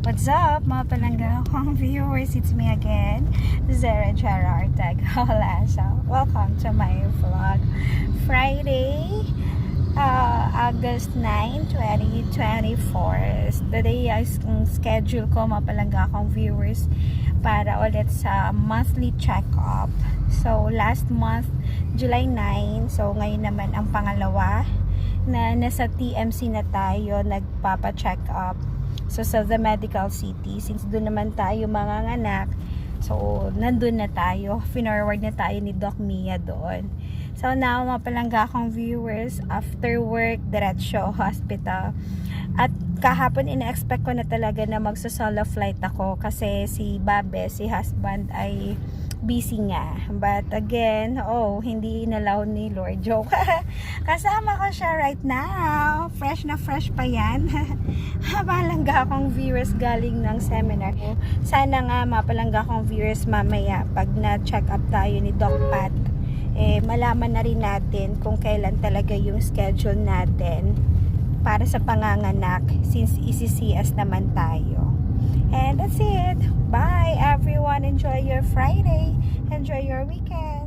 What's up, mga palangga kong viewers? It's me again, Zara Gerard Tagawalasa. Welcome to my vlog. Friday, August 9, 2024. Today ay schedule ko, mga palangga kong viewers, para ulit sa monthly check-up. So, last month, July 9. So, ngayon naman ang pangalawa na nasa TMC na tayo nagpapa-check up. So, sa The Medical City, since doon naman tayo manganganak, so, nandun na tayo. Finorward na tayo ni Doc Mia doon. So, now, mga palangga kong viewers, after work, diretso, hospital. At kahapon, ina-expect ko na talaga na magsa-solo flight ako kasi si Babe, si husband, ay busy nga. But again, hindi inalaw ni Lord. Joke. Kasama ko siya right now. Fresh na fresh pa yan. Palangga akong viewers galing ng seminar. Sana nga mapalangga akong viewers mamaya pag na-check up tayo ni Doc Pat, malaman na rin natin kung kailan talaga yung schedule natin para sa panganganak since ECCS naman tayo. And that's it. Bye everyone. Enjoy your Friday. Enjoy your weekend.